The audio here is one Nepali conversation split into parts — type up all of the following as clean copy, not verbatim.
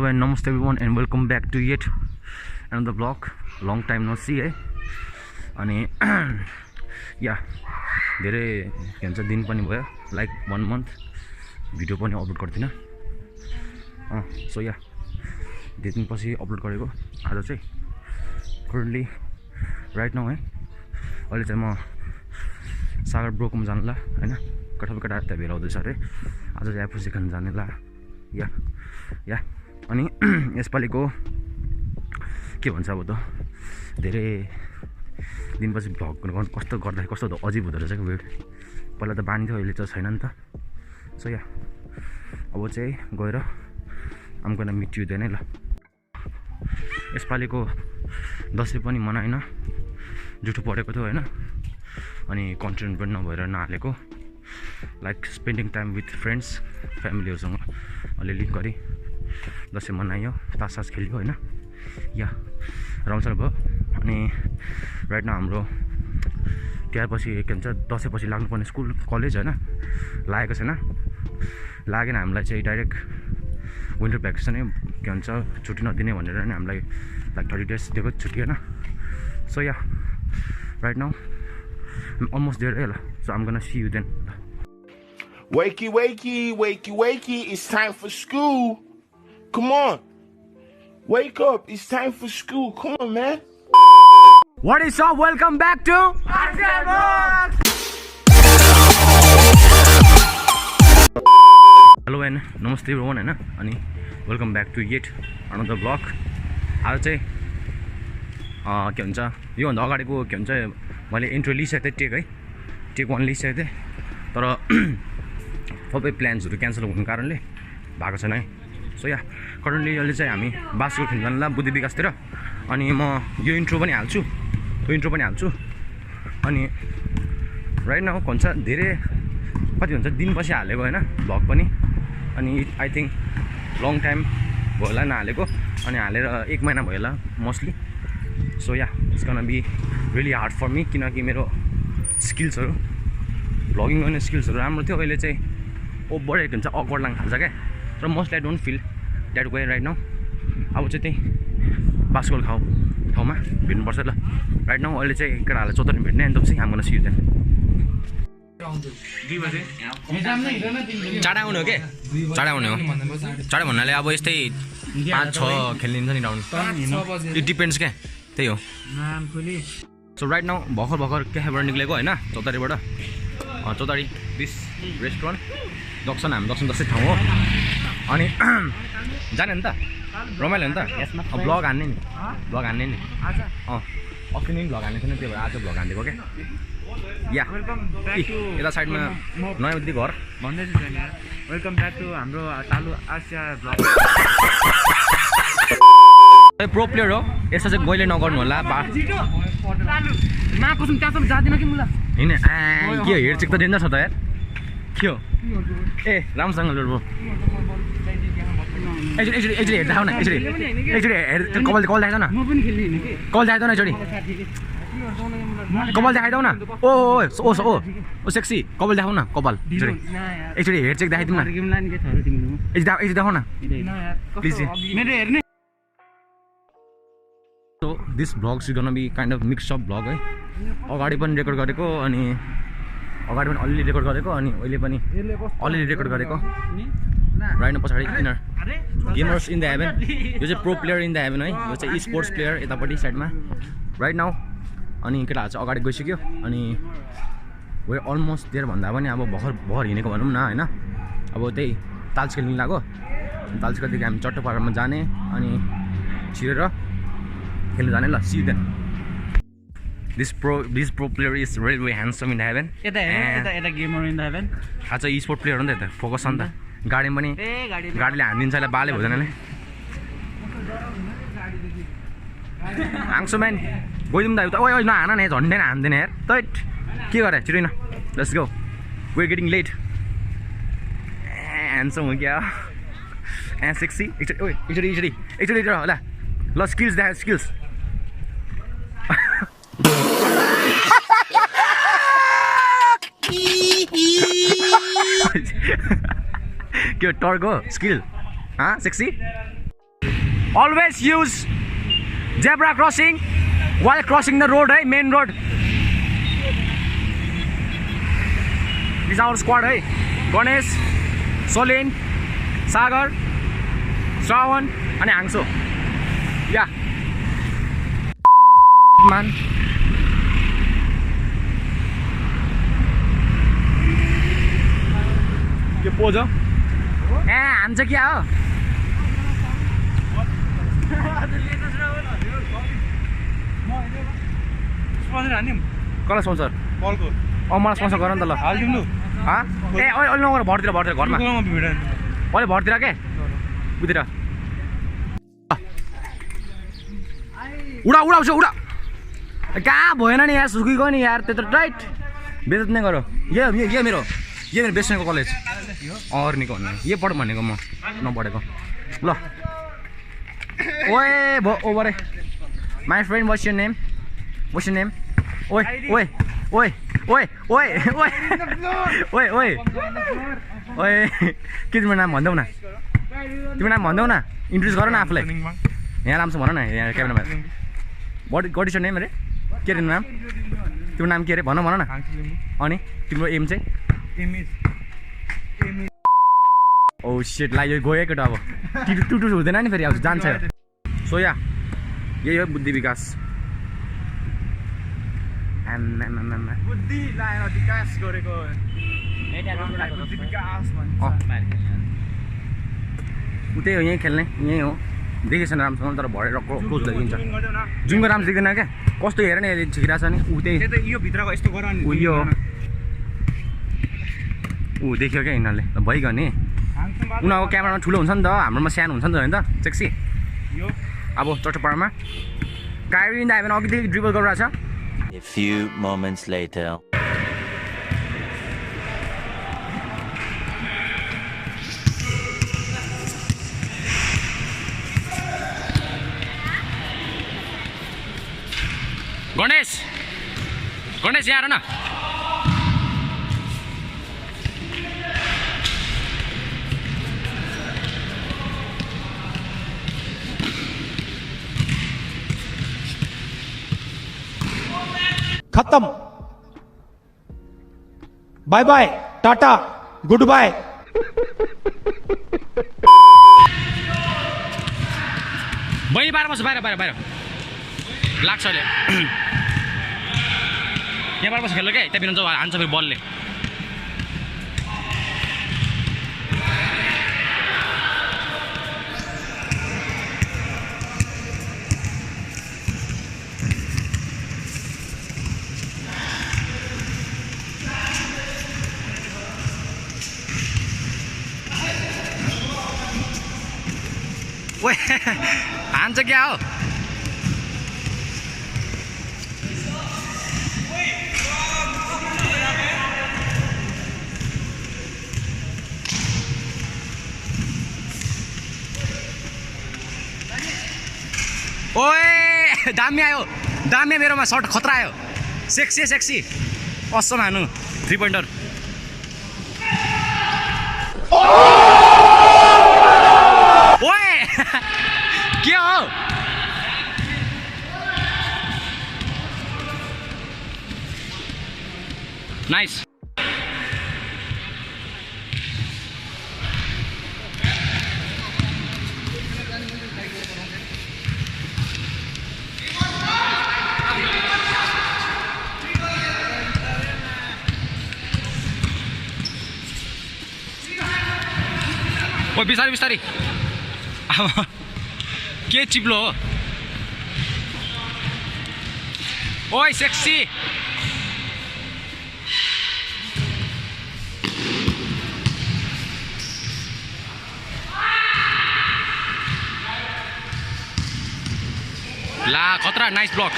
and namaste everyone and welcome back to yet another vlog. Long time no see है अनि या धेरै के भन्छ दिन पनि भयो लाइक 1 month भिडियो पनि अपलोड गर्दिन सो या धेरै दिनपछि अपलोड गरेको आज चाहिँ currently right now है अहिले चाहिँ म सागर ब्रोकोमा जानला हैन कठा त भेला हुँदैछ रे आज चाहिँ एप्पल चिकन जाने ला या अनि यसपालिको के भन्छ अब त धेरै दिनपछि भ्लग गर्नु कस्तो गर्दा कस्तो अजीब हुँदो रहेछ वेट पहिला त बानी थियो अहिले त छैन नि त सो या अब चाहिँ गएर आम गोना मिट यु देन है ल यसपालिको दसैँ पनि मनाएन जुठो परेको थियो हैन अनि कन्टेन्ट पनि नभएर नहालेको like spending time with friends फ्यामिलीहरुसँग अलिअलि गरी दसैँ मनायो तास खेल्यो हैन या रमाइलो भयो अनि राइट नाउ हाम्रो त्यसपछि के भन्छ दसैँपछि लाग्नुपर्ने स्कुल कलेज हैन लागेको छैन लागेन हामीलाई चाहिँ डाइरेक्ट विन्टर भ्याकेसनै के भन्छ छुट्टी नदिने भनेर नि हामीलाई लाइक 30 days दिएको छुट्टी हैन so yeah right now almost there so I'm gonna see you then. Wakey, wakey, wakey, wakey, it's time for school. Come on. Wake up, it's time for school. Come on, man. What is up? Welcome back to Hello and namaste everyone हैन अनि welcome back to yet another vlog. आज चाहिँ के भन्छ यो भन्दा अगाडिको के भन्छ मैले इन्ट्रो लिइसकेको थिएँ टेक 1 लिइसकेको थिएँ तर सबै प्लान्सहरु क्यान्सल हुनुको कारणले भएको छैन है सो या करेन्टली अहिले चाहिँ हामी बास्केटबल खेल्न जानला बुद्धि विकासतिर अनि म यो इन्ट्रो पनि हाल्छु अनि राइट नाउ भन्छ धेरै कति भन्छ दिनपछि हालेको हैन भ्लग पनि अनि आई थिंक लङ टाइम भयो होला नहालेको अनि हालेर 1 महिना भयो होला mostly so yeah it's gonna be really hard for me किनकि मेरो स्किल्सहरु भ्लगिङ गर्ने स्किल्सहरु राम्रो थियो अहिले चाहिँ ओभर एक हुन्छ अकवर्ड लाग्न थाल्छ क्या तर mostly I don't feel that way right now अब चाहिँ त्यही बास्केटबल ठाउँमा भेट्नुपर्छ ल राइट नाउ अहिले चाहिँ केटाहरुलाई चौतारी भेट्ने अनि तपाईँ हामी गर्न सिक्यो त्यहाँ चाँडा आउने हो के चाँडा आउने हो चाँडा भन्नाले अब यस्तै 5-6 खेलिन्छ नि राउन्ड इट डिपेन्ड्स क्या त्यही हो सो राइट नाउ भर्खर क्याफेबाट निक्लेको हैन चौतारीबाट चौतारी दिस रेस्टुरेन्ट दक्षिण हामी दक्षिण ठाउँ हो अनि जाने नि त रमाइलो नि त यसमा ब्लग हान्ने नि अस्ति नै भ्लग हान्ने थिएन त्यही भएर आज भ्लग हानिदिएको क्या या यता साइडमा नयाँ दिदी घर भन्दैछु वेलकम ब्याक टु हाम्रो तालु आसिया भ्लग प्रो प्लेयर हो यसो चाहिँ गइले नगर्नु होला माको त्यहाँसम्म जादिन कि मुला हैन के हो हेड चेक त डेन्जर छ त यार के हो ए राम्रोसँग लड्बो एकचोटि हेड देखाउ न एकचोटि हेड कपाल देखाइदेऊ न म पनि खेल्ने हैन के कपाल देखाइदेऊ न एकचोटि कपाल देखाइदेऊ न ओ सेक्सी कपाल देखाउ न कपाल एकचोटि हेड चेक देखाइदिनु न एकचोटि देखाउ न प्लिज मेरो हेर्ने So this vlog is gonna be kind of mixed up vlog है अगाडि पनि रेकर्ड गरेको अनि अगाडि पनि अलि रेकर्ड गरेको अनि अहिले पनि अलि रेकर्ड गरेको राइट न पछाडी inner gamers in the heaven यो चाहिँ pro player in the heaven है यो चाहिँ स्पोर्ट्स प्लेयर यतापट्टि साइडमा राइट नाउ अनि केटाहरु चाहिँ अगाडि गइसक्यो अनि वे अलमोस्ट देयर भन्दा पनि अब भर्खर हिँडेको भनौँ न हैन अब त्यही ताल्स खेल्न लाग्यो ताल्सकोदेखि हामी चट्टोपाडामा जाने अनि छिरेर खेल्न जाने ल see then this pro player is really handsome in heaven यता गेमर इन द हेभन आज ई स्पोर्ट प्लेयर हो नि त फोकस छ नि त गाडी पनि गाडीले हान्दिन्छ होला बाले हुँदैन नि आउँछु म्यान गइदिउँ त ओइ नहान न झन्डै हान्दैन यार तैट के गरे छिटो न let's go we are getting late handsome हो क्या सेक्सी एकचोटि होला ल स्किल्स देखायो स्किल्स के टर्क हो skill sexy Always use zebra crossing while crossing the road, main road. This is our squad, Ganesh, Solin, Sagar, Shravan, and Angso. Yeah. Man. के पोज हो हान्छ क्या हो कसलाई स्पोन्सर मलाई स्पोन्सर गर नि त ल हालिदिउँ ए अहिले नगर भरतिर घरमा अहिले भरतिर के उतिर उडा कहाँ भएन नि यार सुकी गयो नि यार त्यत्रो टाइट बेजत नै गरो यो मेरो बेस्टको कलेज अर्नीको भन्ने यो पढ भनेको म नपढेको ल ओए over my friend what's your name ओए के तिम्रो नाम भनिदेऊ न इन्ट्रोड्युस गर न आफूलाई यहाँ राम्रोसँग भन न यहाँ क्यामेरामा वाट इज योर नेम अरे के अरे नाम तिम्रो नाम के अरे भन न अनि तिम्रो एम चाहिँ ओ सेट ला यो गयो केटा अब टुटु हुँदैन नि फेरि अब जान्छ सो या यही हो बुद्धि विकास बुद्धि लाएर विकास गरेको उतै हो यहीँ खेल्ने यहीँ हो देखेछ न राम्रोसँग तर भरे क्लोज देखिन्छ जुनको राम्रो देख्दैन क्या कस्तो हेर नि छिकिरहेको छ नि उतै यो भित्रको यस्तो गर नि उयो देख्यो क्या यिनीहरूले भइगयो नि उनीहरूको क्यामेरामा ठुलो हुन्छ नि त हाम्रोमा सानो हुन्छ नि त होइन त सेक्सी अब चट्टपाडामा काइरी दाइभन अघिदेखि ड्रिबल गरिरहेछ A few moments later. Ganesh यहाँ हेर न खत्म bye bye tata goodbye बहिनी बाहिर बस्छ बाहिर लाग्छ अहिले यहाँ बाहिर बस्छ खेल्नु क्या त्यहाँ बिना हान्छ फेरि बलले ओए हान्छ क्या हो ओए दामी आयो मेरोमा सर्ट खतरा आयो सेक्सी असम हानु 3 पोइन्टर ओए के हो नाइस ओ बिस्तारी के चिप्लो हो ओए सेक्सी ला खतरा नाइस ब्लॉक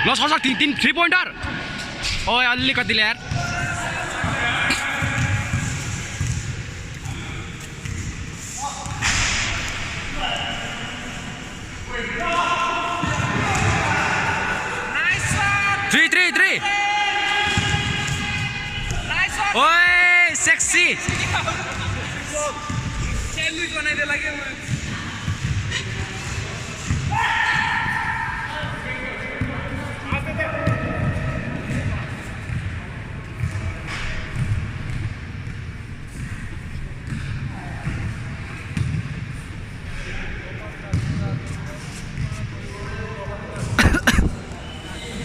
ल सर 3 पोइन्टर ओए अलिकति यार ओए सेक्सी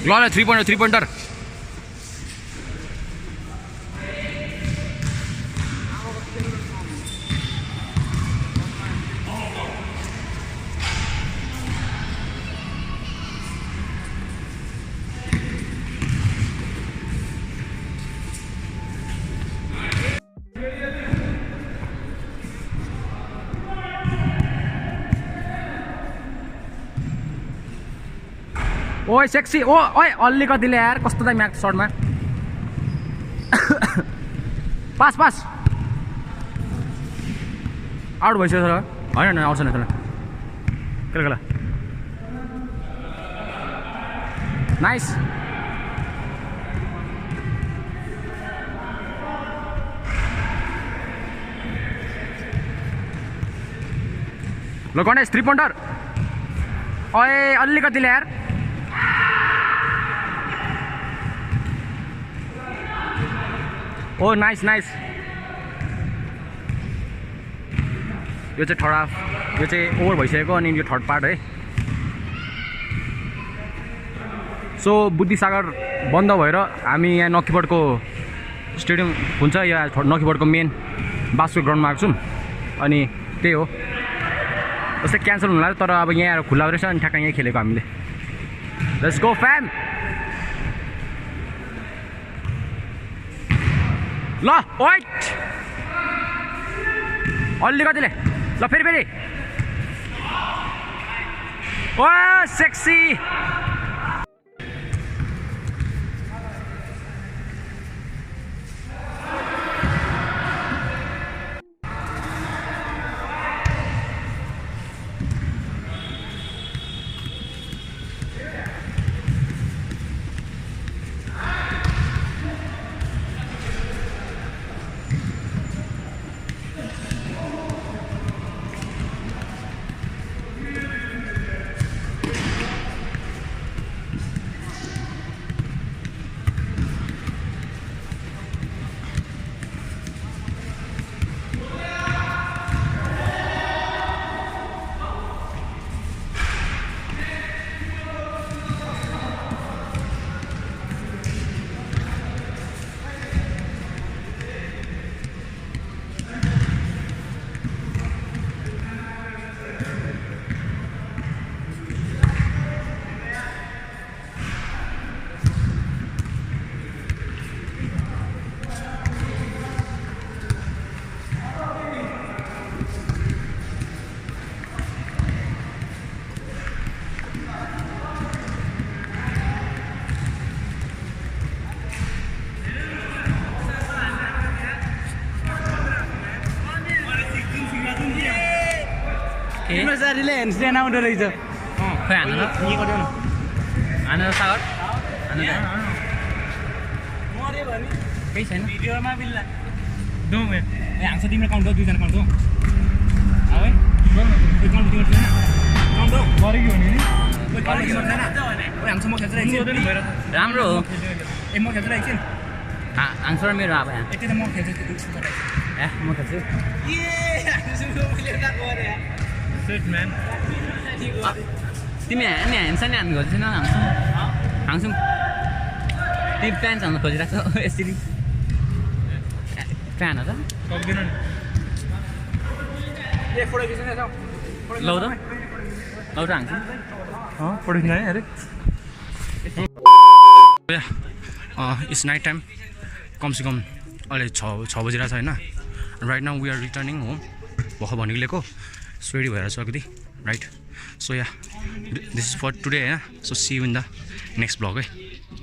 ल 3 पोइन्टर ओए सेक्सी ओए अलिकतिले यार कस्तो दामी आएको सर्टमा पास आउट भइसक्यो सर होइन आउँछ न खेल नाइस ल गणेश 3 पोइन्टर ओए अलिकतिले यार ओ नाइस यो चाहिँ थर्ड हाफ यो चाहिँ ओभर भइसकेको अनि यो थर्ड पार्ट है सो बुद्धिसागर बन्द भएर हामी यहाँ नक्कीपटको स्टेडियम हुन्छ या नक्कीपटको मेन बास्केट ग्राउन्डमा आएको छौँ अनि त्यही हो जस्तै क्यान्सल हुनु लाग्यो तर अब यहाँ आएर खुल्ला रहेछ अनि ठ्याक्क यहीँ खेलेको हामीले लेट्स गो फ्याम ल ओइट अलिकतिले ल फेरि ओ सेक्सी सारीले ह्यान्डस्ट्यान्ड आउँदो रहेछ खै हान सागर केही छैन भिडियोमा बिल्ला हाँग्छ तिम्रो काउन्ट हो 2 जना काउन्ट हो है काउन्ट दिनु छैन काउन्ट हो गरेको हो नि हाँग्छ म खेल्छु राम्रो हो ए म खेल्छु एकछिन हाँग्छ र मेरो अब यहाँ यति त म खेल्छु ए म खेल्छु सेट म्यान तिमी नि ह्यान्ड्स नि हान्नु खोज्छौ हाँग्छौँ तिमी प्यान्ट हाल्नु खोजिरहेको छौ यसरी प्यान हो त सक्दैन नि ए फोटो खिच्न जाऊ लौ त हाँग्छौँ फोटो खिच्न अरे इट्स नाइट टाइम कमसेकम अहिले 6 बजिरहेको छ होइन right now we are returning home भर्खर भनेको लिएको रेडी भएर छ अलिकति right so ya this is for today होइन so see you in the next blog है